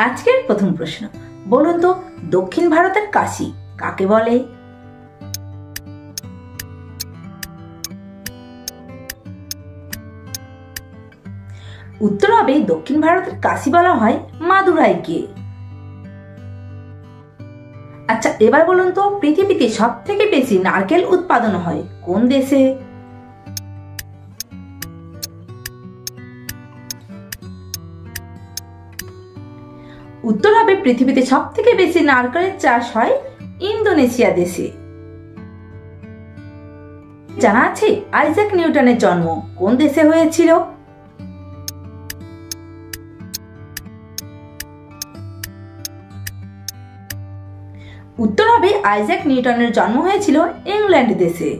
আজকের প্রথম প্রশ্ন, বলুন তো দক্ষিণ ভারতের কাশী কাকে বলে? উত্তর হবে দক্ষিণ ভারতের কাশী বলা হয় মাদুরাইকে। আচ্ছা, এবার বলুন তো পৃথিবীতে সব থেকে বেশি নারকেল উৎপাদন হয় কোন দেশে? উত্তর হবে পৃথিবীতে সব থেকে বেশি নারকেলের চাষ হয় ইন্দোনেশিয়া দেশে। জানা আছে আইজ্যাক নিউটনের জন্ম কোন দেশে হয়েছিল? উত্তর হবে আইজ্যাক নিউটনের জন্ম হয়েছিল ইংল্যান্ড দেশে।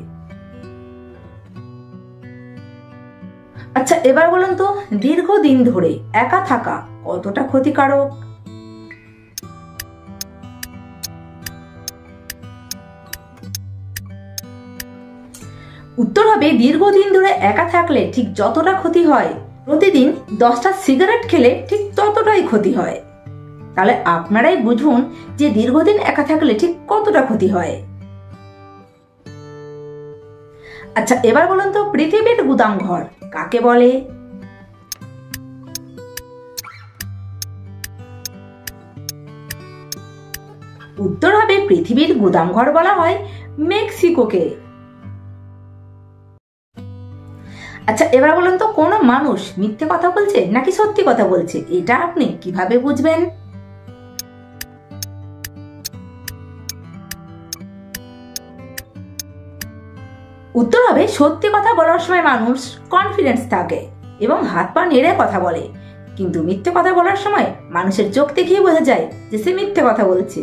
আচ্ছা, এবার বলুন তো দীর্ঘদিন ধরে একা থাকা কতটা ক্ষতিকারক? উত্তর হবে দীর্ঘদিন ধরে একা থাকলে ঠিক যতটা ক্ষতি হয়, প্রতিদিন 10টা সিগারেট খেলে ঠিক ততটাই ক্ষতি হয়। তাহলে আপনারাই বুঝুন যে দীর্ঘদিন একা থাকলে ঠিক কতটা ক্ষতি হয়। আচ্ছা, এবার বলুন তো পৃথিবীর গুদাম ঘর কাকে বলে? উত্তর হবে পৃথিবীর গুদাম ঘর বলা হয় মেক্সিকোকে। আচ্ছা, এবার বলুন তো কোন মানুষ মিথ্যে কথা বলছে নাকি সত্যি কথা বলছে, এটা আপনি কিভাবে বুঝবেন? উত্তর হবে সত্যি কথা বলার সময় মানুষ কনফিডেন্স থাকে এবং হাত পা নেড়ে কথা বলে, কিন্তু মিথ্যে কথা বলার সময় মানুষের চোখ দেখেই বোঝা যায় যে সে মিথ্যে কথা বলছে।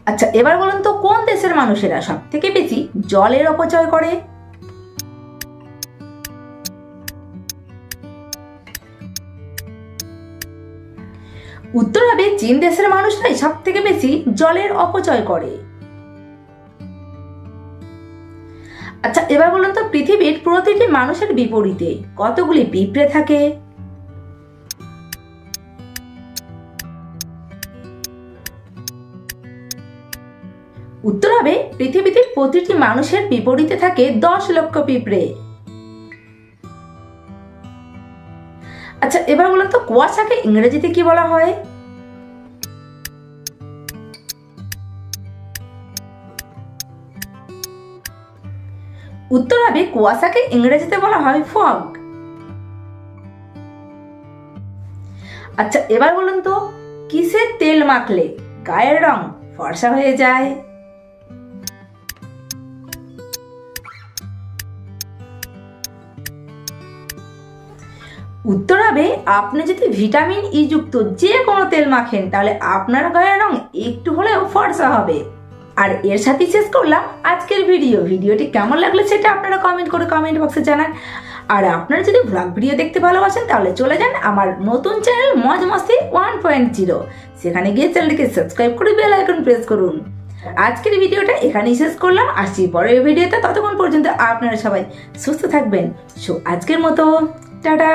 আচ্ছা, এবার বলুন তো কোন দেশের মানুষেরা সব থেকে বেশি জলের অপচয় করে? উত্তর হবে চীন দেশের মানুষরাই সব থেকে বেশি জলের অপচয় করে। আচ্ছা, এবার বলুন তো পৃথিবীর প্রতিটি মানুষের বিপরীতে কতগুলি পিঁপড়ে থাকে? উত্তর হবে পৃথিবীতে প্রতিটি মানুষের বিপরীতে থাকে 10 লক্ষ পিঁপড়ে। আচ্ছা, এবার বলুন তো কুয়াশাকে ইংরেজিতে কি বলা হয়? উত্তর হবে কুয়াশাকে ইংরেজিতে বলা হয় ফগ। আচ্ছা, এবার বলুন তো কিসের তেল মাখলে গায়ের রং ফর্সা হয়ে যায়? উত্তর হবে আপনি যদি ভিটামিন ই যুক্ত যে কোনো তেল মাখেন তাহলে আপনার গায়ের রং একটু হলেও ফর্সা হবে। আর এর সাথে শেষ করলাম আজকের ভিডিওটি কেমন লাগলো সেটা আপনারা কমেন্ট করে কমেন্ট বক্সে জানান। আর আপনারা যদি ব্লগ ভিডিও দেখতে ভালোবাসেন তাহলে চলে যান আমার নতুন চ্যানেল মজ মস্তি 1.0, সেখানে গিয়ে চ্যানেলটিকে সাবস্ক্রাইব করে বেল আইকন প্রেস করুন। আজকের ভিডিওটা এখানেই শেষ করলাম, আসছি পরের ভিডিওতে। ততক্ষণ পর্যন্ত আপনারা সবাই সুস্থ থাকবেন। সো আজকের মতো টাটা।